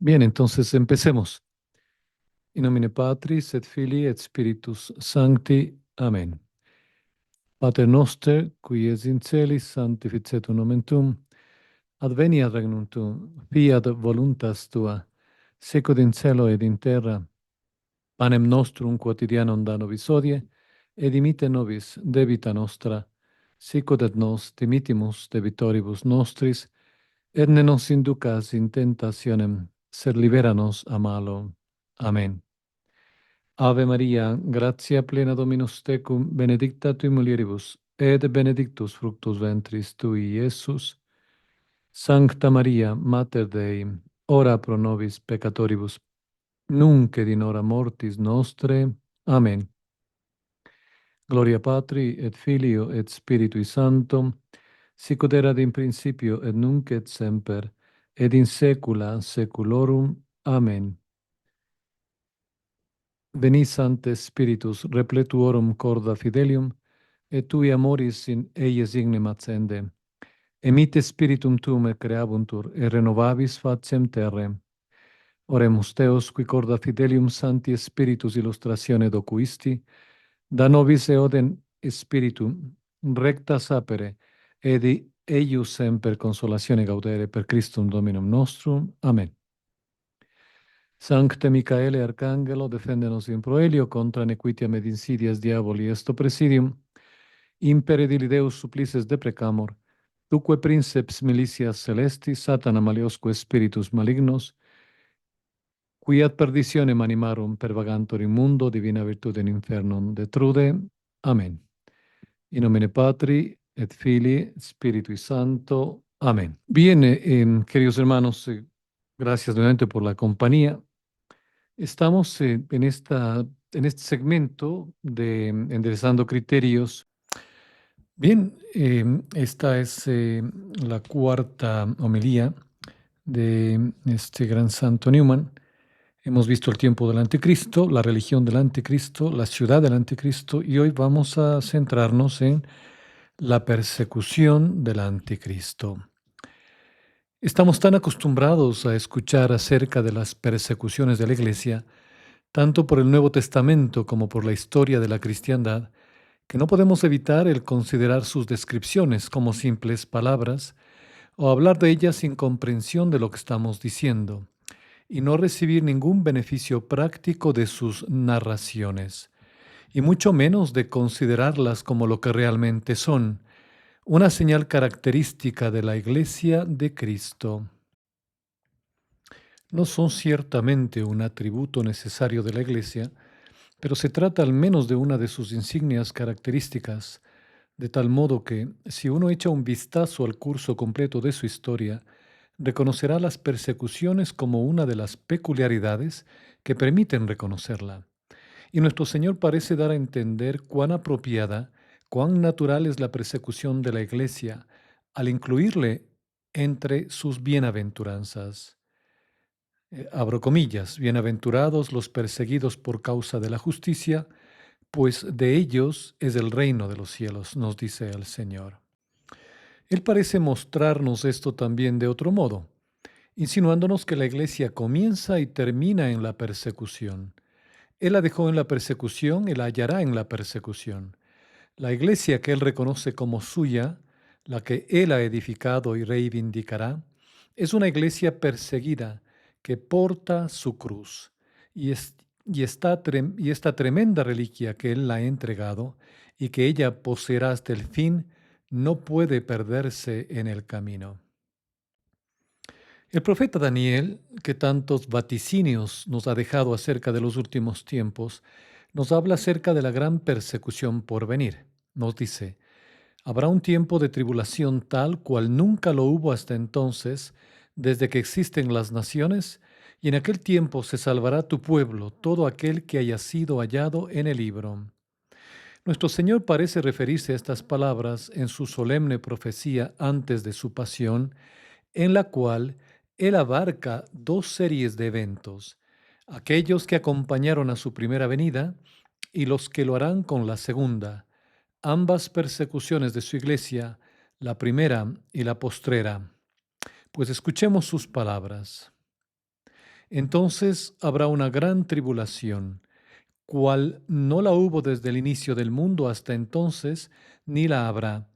Bien, entonces empecemos. In nomine Patris et Filii et Spiritus Sancti. Amen. Pater noster, qui es in celis, sanctificetur nomen tuum. Adveniat regnum tuum, fiat voluntas tua, sicut in cielo et in terra. Panem nostrum quotidianum da nobis hodie, et dimitte nobis debita nostra, sicut et nos dimittimus debitoribus nostris, et ne nos inducas in tentationem, sed libera nos a malo. Amen. Ave Maria, gratia plena Dominus tecum, benedicta tui mulieribus, et benedictus fructus ventris tui, Iesus. Sancta Maria, Mater Dei, ora pro nobis peccatoribus, nunc et in hora mortis nostre. Amen. Gloria Patri, et Filio, et Spiritui Sancto, sicut erat in principio, et nunc et semper, et in saecula saeculorum. Amen. Veni Sancte Spiritus, repletuorum corda fidelium, et tui amoris in eies ignem accende. Emite spiritum tuum et creabuntur, et renovabis faciem terre. Oremus Deus, qui corda fidelium Sancti Spiritus illustratione docuisti, da nobis eodem spiritum recta sapere, et eius semper consolatione gaudere per Christum Dominum nostrum. Amen. Sancte Michaele Arcangelo, defende nos in proelio contra nequitiam et insidias diaboli esto presidium. Impere dili Deus supplices deprecamur, tuque princeps militias celestis, Satana maliosque spiritus malignos, qui ad perditionem animarum pervagantur in mundo, divina virtute in infernum detrude. Amen. In nomine Patri et Filii, Spiritui Santo. Amén. Bien, queridos hermanos, gracias nuevamente por la compañía. Estamos en este segmento de Enderezando Criterios. Bien, esta es la cuarta homilía de este gran santo Newman. Hemos visto el tiempo del anticristo, la religión del anticristo, la ciudad del anticristo, y hoy vamos a centrarnos en la persecución del anticristo. Estamos tan acostumbrados a escuchar acerca de las persecuciones de la Iglesia, tanto por el Nuevo Testamento como por la historia de la cristiandad, que no podemos evitar el considerar sus descripciones como simples palabras o hablar de ellas sin comprensión de lo que estamos diciendo, y no recibir ningún beneficio práctico de sus narraciones, y mucho menos de considerarlas como lo que realmente son, una señal característica de la Iglesia de Cristo. No son ciertamente un atributo necesario de la Iglesia, pero se trata al menos de una de sus insignias características, de tal modo que, si uno echa un vistazo al curso completo de su historia, reconocerá las persecuciones como una de las peculiaridades que permiten reconocerla. Y nuestro Señor parece dar a entender cuán apropiada, cuán natural es la persecución de la Iglesia, al incluirle entre sus bienaventuranzas. Abro comillas, bienaventurados los perseguidos por causa de la justicia, pues de ellos es el reino de los cielos, nos dice el Señor. Él parece mostrarnos esto también de otro modo, insinuándonos que la Iglesia comienza y termina en la persecución. Él la dejó en la persecución y la hallará en la persecución. La Iglesia que Él reconoce como suya, la que Él ha edificado y reivindicará, es una Iglesia perseguida que porta su cruz y esta tremenda reliquia que Él la ha entregado y que ella poseerá hasta el fin, no puede perderse en el camino. El profeta Daniel, que tantos vaticinios nos ha dejado acerca de los últimos tiempos, nos habla acerca de la gran persecución por venir. Nos dice: habrá un tiempo de tribulación tal cual nunca lo hubo hasta entonces, desde que existen las naciones, y en aquel tiempo se salvará tu pueblo, todo aquel que haya sido hallado en el libro. Nuestro Señor parece referirse a estas palabras en su solemne profecía antes de su pasión, en la cual Él abarca dos series de eventos: aquellos que acompañaron a su primera venida y los que lo harán con la segunda, ambas persecuciones de su iglesia, la primera y la postrera. Pues escuchemos sus palabras. Entonces habrá una gran tribulación, cual no la hubo desde el inicio del mundo hasta entonces, ni la habrá.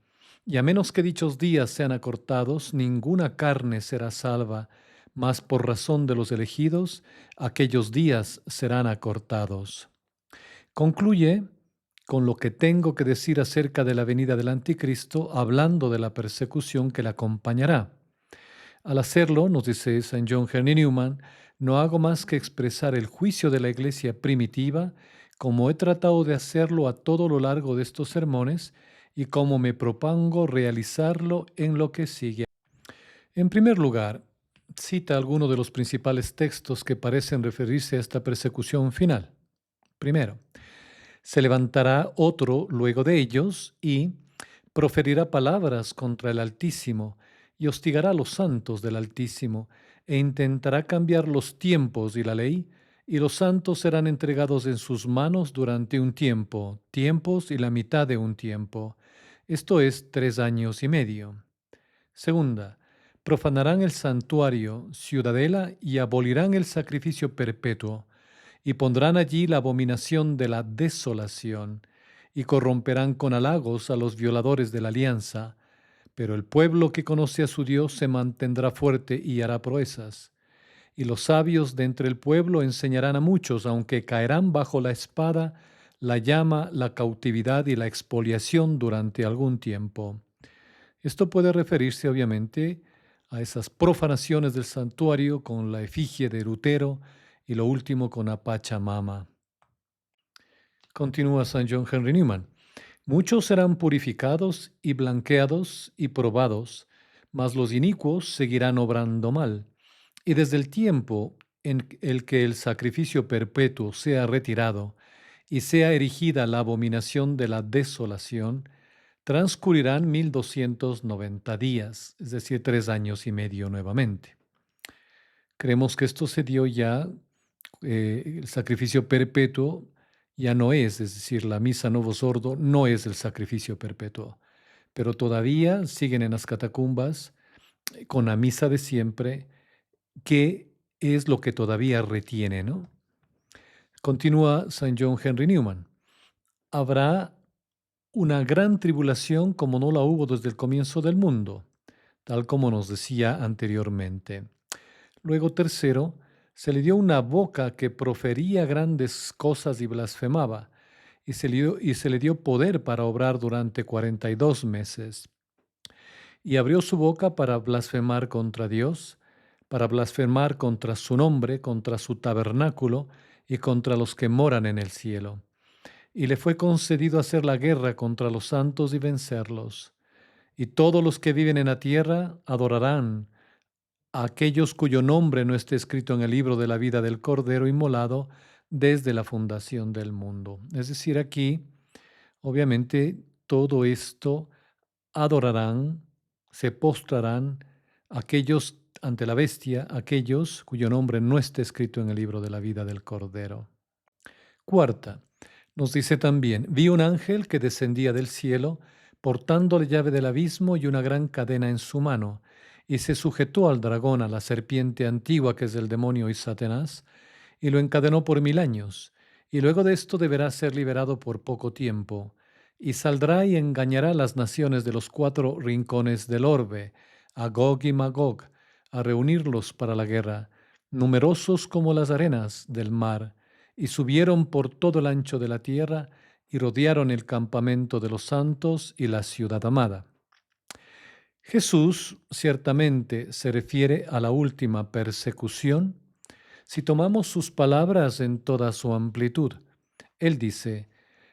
Y a menos que dichos días sean acortados, ninguna carne será salva, mas por razón de los elegidos, aquellos días serán acortados. Concluye con lo que tengo que decir acerca de la venida del anticristo, hablando de la persecución que le acompañará. Al hacerlo, nos dice Saint John Henry Newman, no hago más que expresar el juicio de la iglesia primitiva, como he tratado de hacerlo a todo lo largo de estos sermones y como me propongo realizarlo en lo que sigue. En primer lugar, cita algunos de los principales textos que parecen referirse a esta persecución final. Primero, se levantará otro luego de ellos y proferirá palabras contra el Altísimo y hostigará a los santos del Altísimo e intentará cambiar los tiempos y la ley, y los santos serán entregados en sus manos durante un tiempo, tiempos y la mitad de un tiempo, esto es 3 años y medio. Segunda, profanarán el santuario, ciudadela y abolirán el sacrificio perpetuo y pondrán allí la abominación de la desolación, y corromperán con halagos a los violadores de la alianza, pero el pueblo que conoce a su Dios se mantendrá fuerte y hará proezas. Y los sabios de entre el pueblo enseñarán a muchos, aunque caerán bajo la espada, la llama, la cautividad y la expoliación durante algún tiempo. Esto puede referirse obviamente a esas profanaciones del santuario con la efigie de Lutero y lo último con la Pachamama. Continúa San John Henry Newman. Muchos serán purificados y blanqueados y probados, mas los inicuos seguirán obrando mal. Y desde el tiempo en el que el sacrificio perpetuo sea retirado y sea erigida la abominación de la desolación, transcurrirán 1290 días, es decir, 3 años y medio nuevamente. Creemos que esto se dio ya, el sacrificio perpetuo ya no es decir, la misa novo sordo no es el sacrificio perpetuo, pero todavía siguen en las catacumbas con la misa de siempre, que es lo que todavía retiene, ¿no? Continúa Saint John Henry Newman. Habrá una gran tribulación como no la hubo desde el comienzo del mundo, tal como nos decía anteriormente. Luego, tercero, se le dio una boca que profería grandes cosas y blasfemaba, y se le dio poder para obrar durante 42 meses. Y abrió su boca para blasfemar contra Dios, para blasfemar contra su nombre, contra su tabernáculo y contra los que moran en el cielo. Y le fue concedido hacer la guerra contra los santos y vencerlos. Y todos los que viven en la tierra adorarán a aquellos cuyo nombre no esté escrito en el libro de la vida del Cordero inmolado desde la fundación del mundo. Es decir, aquí, obviamente, todo esto adorarán, se postrarán aquellos ante la bestia, aquellos cuyo nombre no esté escrito en el libro de la vida del Cordero. Cuarta, nos dice también, vi un ángel que descendía del cielo, portando la llave del abismo y una gran cadena en su mano, y se sujetó al dragón, a la serpiente antigua que es el demonio y Satanás, y lo encadenó por 1000 años, y luego de esto deberá ser liberado por poco tiempo, y saldrá y engañará a las naciones de los 4 rincones del orbe, a Gog y Magog, a reunirlos para la guerra, numerosos como las arenas del mar, y subieron por todo el ancho de la tierra y rodearon el campamento de los santos y la ciudad amada. Jesús ciertamente se refiere a la última persecución si tomamos sus palabras en toda su amplitud. Él dice,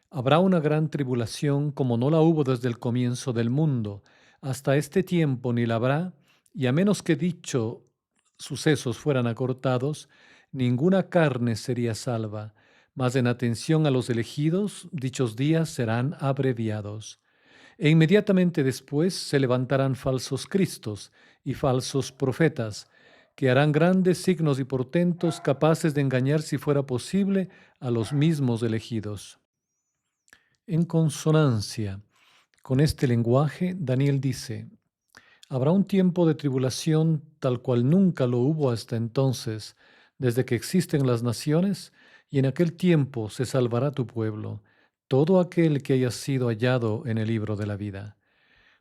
habrá una gran tribulación como no la hubo desde el comienzo del mundo, hasta este tiempo ni la habrá, y a menos que dichos sucesos fueran acortados, ninguna carne sería salva, mas en atención a los elegidos, dichos días serán abreviados. E inmediatamente después se levantarán falsos cristos y falsos profetas, que harán grandes signos y portentos capaces de engañar, si fuera posible, a los mismos elegidos. En consonancia con este lenguaje, Daniel dice, habrá un tiempo de tribulación tal cual nunca lo hubo hasta entonces, desde que existen las naciones, y en aquel tiempo se salvará tu pueblo, todo aquel que haya sido hallado en el libro de la vida.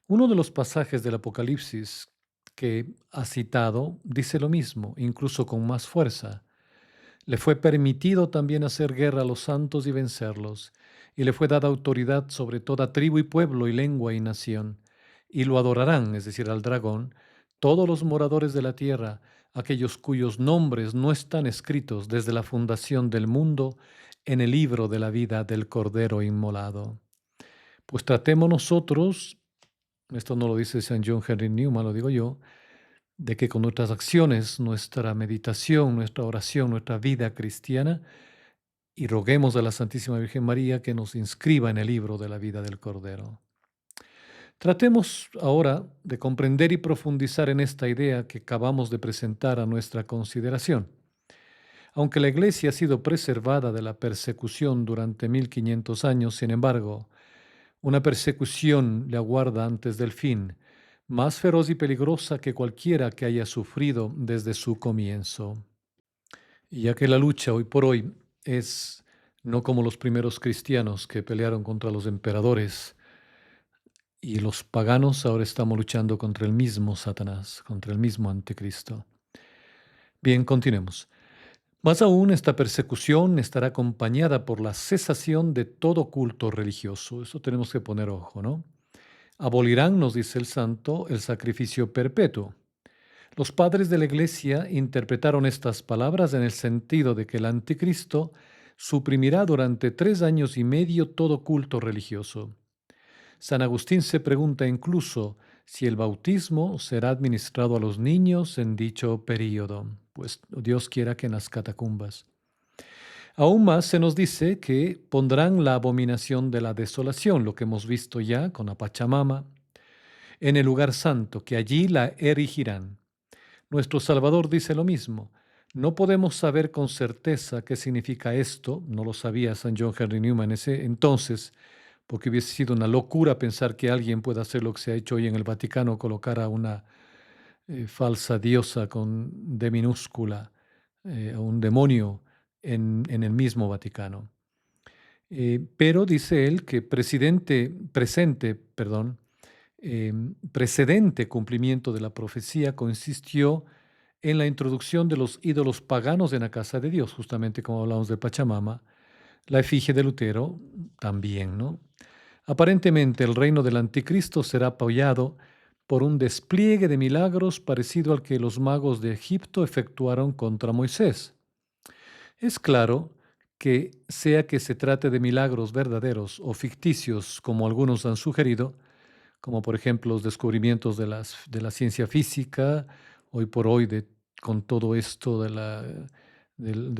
Uno de los pasajes del Apocalipsis que ha citado dice lo mismo, incluso con más fuerza. Le fue permitido también hacer guerra a los santos y vencerlos, y le fue dada autoridad sobre toda tribu y pueblo y lengua y nación. Y lo adorarán, es decir, al dragón, todos los moradores de la tierra, aquellos cuyos nombres no están escritos desde la fundación del mundo en el libro de la vida del Cordero inmolado. Pues tratemos nosotros, esto no lo dice San John Henry Newman, lo digo yo, de que con nuestras acciones, nuestra meditación, nuestra oración, nuestra vida cristiana, y roguemos a la Santísima Virgen María que nos inscriba en el libro de la vida del Cordero. Tratemos ahora de comprender y profundizar en esta idea que acabamos de presentar a nuestra consideración. Aunque la Iglesia ha sido preservada de la persecución durante 1500 años, sin embargo, una persecución le aguarda antes del fin, más feroz y peligrosa que cualquiera que haya sufrido desde su comienzo. Y ya que la lucha hoy por hoy es no como los primeros cristianos que pelearon contra los emperadores y los paganos, ahora estamos luchando contra el mismo Satanás, contra el mismo anticristo. Bien, continuemos. Más aún, esta persecución estará acompañada por la cesación de todo culto religioso. Eso tenemos que poner ojo, ¿no? Abolirán, nos dice el santo, el sacrificio perpetuo. Los padres de la Iglesia interpretaron estas palabras en el sentido de que el anticristo suprimirá durante 3 años y medio todo culto religioso. San Agustín se pregunta incluso si el bautismo será administrado a los niños en dicho período, pues Dios quiera que en las catacumbas. Aún más se nos dice que pondrán la abominación de la desolación, lo que hemos visto ya con la Pachamama, en el lugar santo, que allí la erigirán. Nuestro Salvador dice lo mismo. No podemos saber con certeza qué significa esto, no lo sabía San John Henry Newman en ese entonces, porque hubiese sido una locura pensar que alguien pueda hacer lo que se ha hecho hoy en el Vaticano, colocar a una falsa diosa con D minúscula, a un demonio en el mismo Vaticano. Pero dice él que precedente cumplimiento de la profecía consistió en la introducción de los ídolos paganos en la casa de Dios, justamente como hablamos de Pachamama, la efigie de Lutero también, ¿no? Aparentemente el reino del anticristo será apoyado por un despliegue de milagros parecido al que los magos de Egipto efectuaron contra Moisés. Es claro que, sea que se trate de milagros verdaderos o ficticios, como algunos han sugerido, como por ejemplo los descubrimientos de la ciencia física, hoy por hoy con todo esto de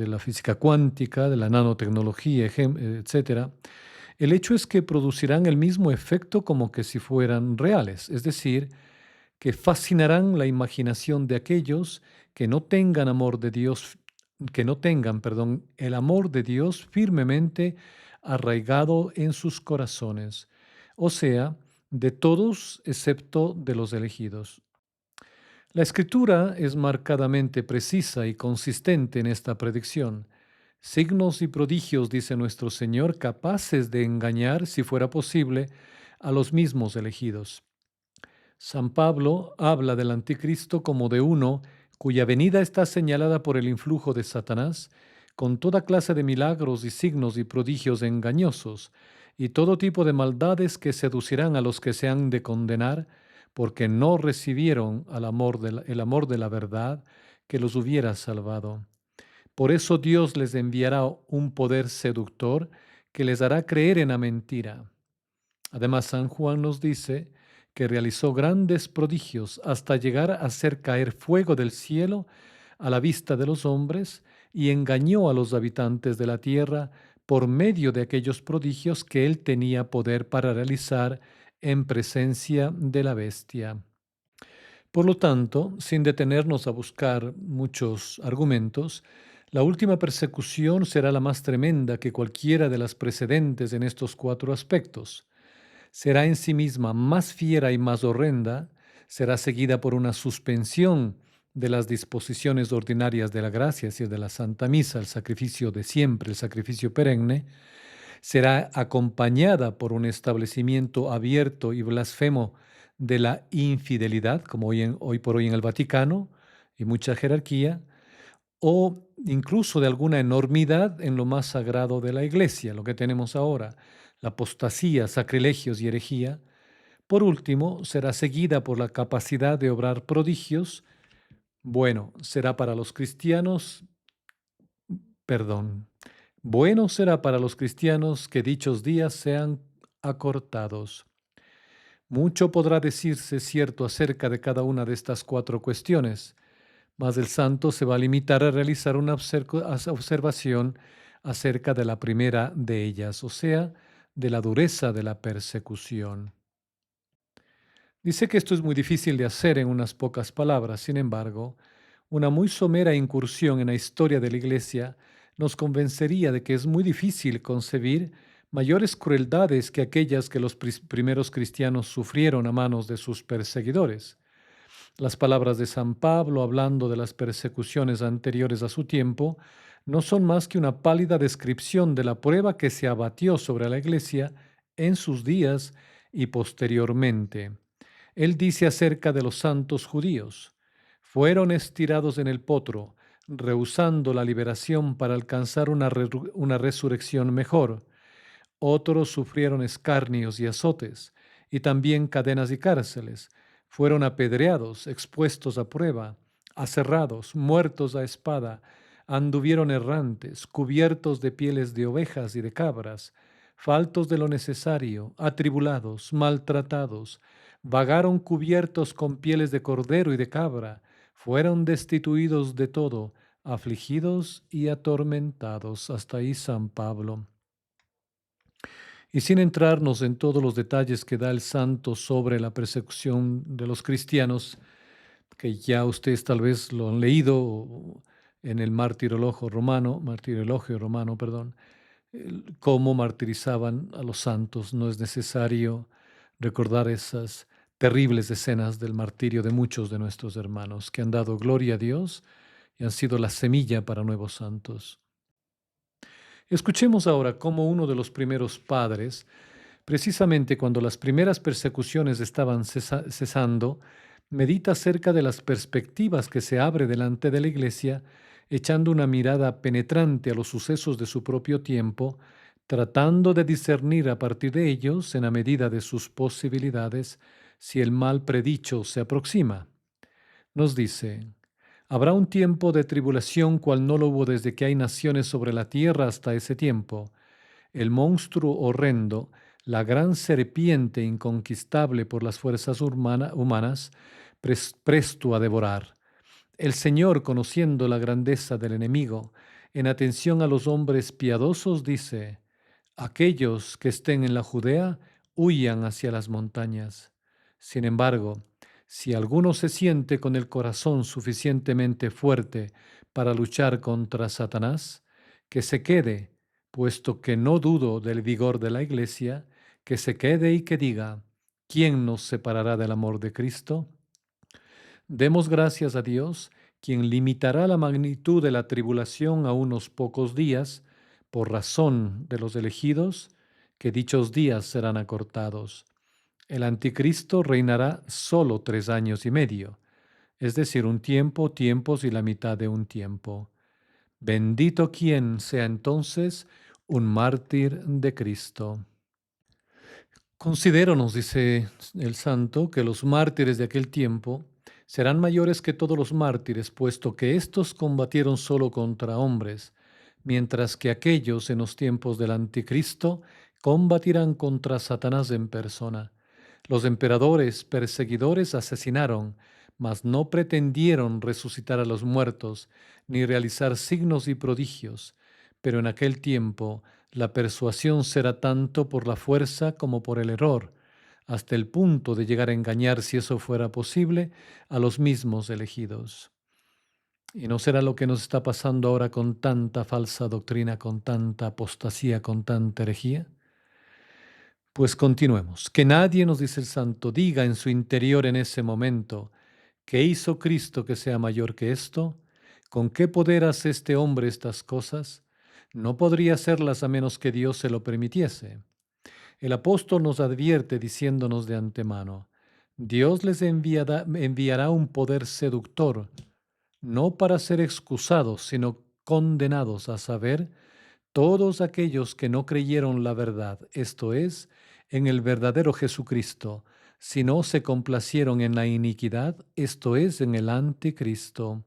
la física cuántica, de la nanotecnología, etcétera, el hecho es que producirán el mismo efecto como que si fueran reales, es decir, que fascinarán la imaginación de aquellos que no tengan amor de Dios, que no tengan, perdón, el amor de Dios firmemente arraigado en sus corazones, o sea, de todos excepto de los elegidos. La escritura es marcadamente precisa y consistente en esta predicción. Signos y prodigios, dice nuestro Señor, capaces de engañar, si fuera posible, a los mismos elegidos. San Pablo habla del anticristo como de uno cuya venida está señalada por el influjo de Satanás, con toda clase de milagros y signos y prodigios engañosos, y todo tipo de maldades que seducirán a los que se han de condenar, porque no recibieron el amor de la verdad que los hubiera salvado. Por eso Dios les enviará un poder seductor que les hará creer en la mentira. Además, San Juan nos dice que realizó grandes prodigios hasta llegar a hacer caer fuego del cielo a la vista de los hombres y engañó a los habitantes de la tierra por medio de aquellos prodigios que él tenía poder para realizar en presencia de la bestia. Por lo tanto, sin detenernos a buscar muchos argumentos, la última persecución será la más tremenda que cualquiera de las precedentes en estos 4 aspectos. Será en sí misma más fiera y más horrenda, será seguida por una suspensión de las disposiciones ordinarias de la gracia, es decir, de la Santa Misa, el sacrificio de siempre, el sacrificio perenne, será acompañada por un establecimiento abierto y blasfemo de la infidelidad, como hoy por hoy en el Vaticano, y mucha jerarquía, o incluso de alguna enormidad en lo más sagrado de la Iglesia, lo que tenemos ahora, la apostasía, sacrilegios y herejía. Por último, será seguida por la capacidad de obrar prodigios. Bueno, será para los cristianos, perdón, bueno será para los cristianos que dichos días sean acortados. Mucho podrá decirse cierto acerca de cada una de estas cuatro cuestiones, mas el santo se va a limitar a realizar una observación acerca de la primera de ellas, o sea, de la dureza de la persecución. Dice que esto es muy difícil de hacer en unas pocas palabras, sin embargo, una muy somera incursión en la historia de la Iglesia nos convencería de que es muy difícil concebir mayores crueldades que aquellas que los primeros cristianos sufrieron a manos de sus perseguidores. Las palabras de San Pablo hablando de las persecuciones anteriores a su tiempo no son más que una pálida descripción de la prueba que se abatió sobre la Iglesia en sus días y posteriormente. Él dice acerca de los santos judíos: fueron estirados en el potro, rehusando la liberación para alcanzar una resurrección mejor. Otros sufrieron escarnios y azotes, y también cadenas y cárceles. Fueron apedreados, expuestos a prueba, aserrados, muertos a espada, anduvieron errantes, cubiertos de pieles de ovejas y de cabras, faltos de lo necesario, atribulados, maltratados, vagaron cubiertos con pieles de cordero y de cabra, fueron destituidos de todo, afligidos y atormentados. Hasta ahí San Pablo. Y sin entrarnos en todos los detalles que da el santo sobre la persecución de los cristianos, que ya ustedes tal vez lo han leído en el martirologio romano, perdón, cómo martirizaban a los santos. No es necesario recordar esas terribles escenas del martirio de muchos de nuestros hermanos que han dado gloria a Dios y han sido la semilla para nuevos santos. Escuchemos ahora cómo uno de los primeros padres, precisamente cuando las primeras persecuciones estaban cesando, medita acerca de las perspectivas que se abre delante de la Iglesia, echando una mirada penetrante a los sucesos de su propio tiempo, tratando de discernir a partir de ellos, en la medida de sus posibilidades, si el mal predicho se aproxima. Nos dice: habrá un tiempo de tribulación cual no lo hubo desde que hay naciones sobre la tierra hasta ese tiempo. El monstruo horrendo, la gran serpiente inconquistable por las fuerzas humanas, presto a devorar. El Señor, conociendo la grandeza del enemigo, en atención a los hombres piadosos, dice: aquellos que estén en la Judea huyan hacia las montañas. Sin embargo, si alguno se siente con el corazón suficientemente fuerte para luchar contra Satanás, que se quede, puesto que no dudo del vigor de la Iglesia, que se quede y que diga: ¿quién nos separará del amor de Cristo? Demos gracias a Dios, quien limitará la magnitud de la tribulación a unos pocos días, por razón de los elegidos, que dichos días serán acortados. El anticristo reinará solo 3 años y medio, es decir, un tiempo, tiempos y la mitad de un tiempo. Bendito quien sea entonces un mártir de Cristo. Considero, nos dice el santo, que los mártires de aquel tiempo serán mayores que todos los mártires, puesto que éstos combatieron solo contra hombres, mientras que aquellos en los tiempos del anticristo combatirán contra Satanás en persona. Los emperadores perseguidores asesinaron, mas no pretendieron resucitar a los muertos, ni realizar signos y prodigios. Pero en aquel tiempo la persuasión será tanto por la fuerza como por el error, hasta el punto de llegar a engañar, si eso fuera posible, a los mismos elegidos. ¿Y no será lo que nos está pasando ahora con tanta falsa doctrina, con tanta apostasía, con tanta herejía? Pues continuemos. Que nadie, nos dice el santo, diga en su interior en ese momento: ¿Qué hizo Cristo que sea mayor que esto? ¿Con qué poder hace este hombre estas cosas? No podría hacerlas a menos que Dios se lo permitiese. El apóstol nos advierte diciéndonos de antemano, Dios les enviará un poder seductor, no para ser excusados, sino condenados, a saber, todos aquellos que no creyeron la verdad, esto es, en el verdadero Jesucristo, sino se complacieron en la iniquidad, esto es, en el anticristo.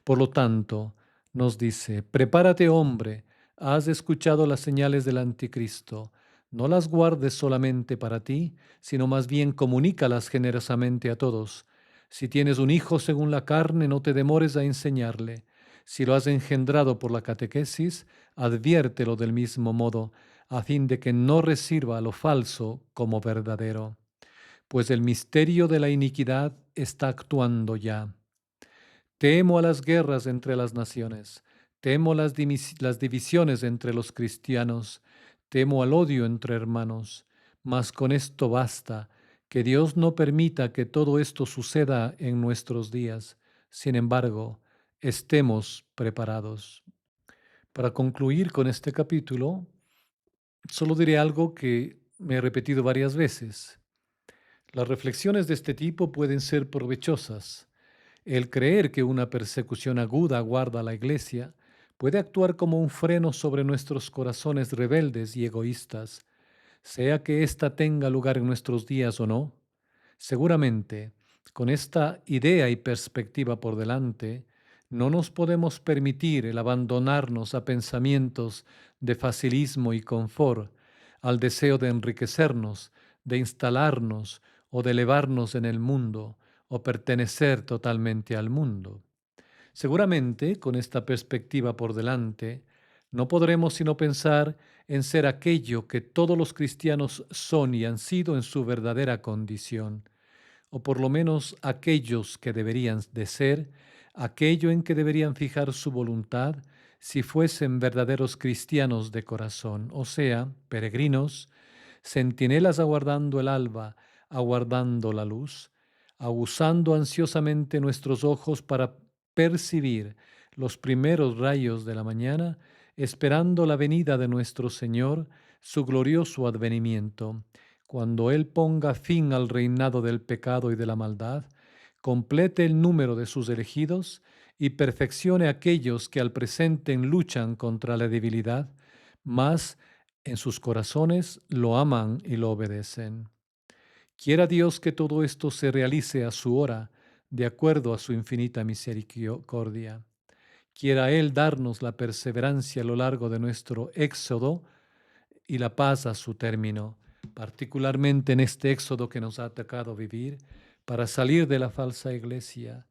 Por lo tanto, nos dice, prepárate hombre, has escuchado las señales del anticristo, no las guardes solamente para ti, sino más bien comunícalas generosamente a todos. Si tienes un hijo según la carne, no te demores a enseñarle. Si lo has engendrado por la catequesis, adviértelo del mismo modo, a fin de que no reciba lo falso como verdadero. Pues el misterio de la iniquidad está actuando ya. Temo a las guerras entre las naciones, temo las divisiones entre los cristianos, temo al odio entre hermanos, mas con esto basta, que Dios no permita que todo esto suceda en nuestros días. Sin embargo, estemos preparados. Para concluir con este capítulo, solo diré algo que me he repetido varias veces. Las reflexiones de este tipo pueden ser provechosas. El creer que una persecución aguda aguarda a la Iglesia puede actuar como un freno sobre nuestros corazones rebeldes y egoístas, sea que ésta tenga lugar en nuestros días o no. Seguramente, con esta idea y perspectiva por delante, no nos podemos permitir el abandonarnos a pensamientos de facilismo y confort, al deseo de enriquecernos, de instalarnos o de elevarnos en el mundo o pertenecer totalmente al mundo. Seguramente, con esta perspectiva por delante, no podremos sino pensar en ser aquello que todos los cristianos son y han sido en su verdadera condición, o por lo menos aquellos que deberían de ser, aquello en que deberían fijar su voluntad si fuesen verdaderos cristianos de corazón, o sea, peregrinos, centinelas aguardando el alba, aguardando la luz, aguzando ansiosamente nuestros ojos para percibir los primeros rayos de la mañana, esperando la venida de nuestro Señor, su glorioso advenimiento, cuando Él ponga fin al reinado del pecado y de la maldad, complete el número de sus elegidos y perfeccione a aquellos que al presente luchan contra la debilidad, mas en sus corazones lo aman y lo obedecen. Quiera Dios que todo esto se realice a su hora, de acuerdo a su infinita misericordia. Quiera Él darnos la perseverancia a lo largo de nuestro éxodo y la paz a su término, particularmente en este éxodo que nos ha tocado vivir, para salir de la falsa iglesia,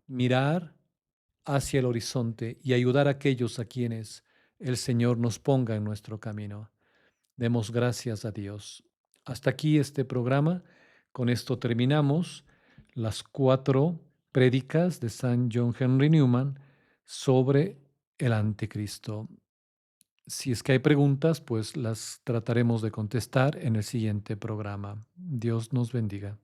mirar hacia el horizonte y ayudar a aquellos a quienes el Señor nos ponga en nuestro camino. Demos gracias a Dios. Hasta aquí este programa. Con esto terminamos las 4 prédicas de San John Henry Newman sobre el anticristo. Si es que hay preguntas, pues las trataremos de contestar en el siguiente programa. Dios nos bendiga.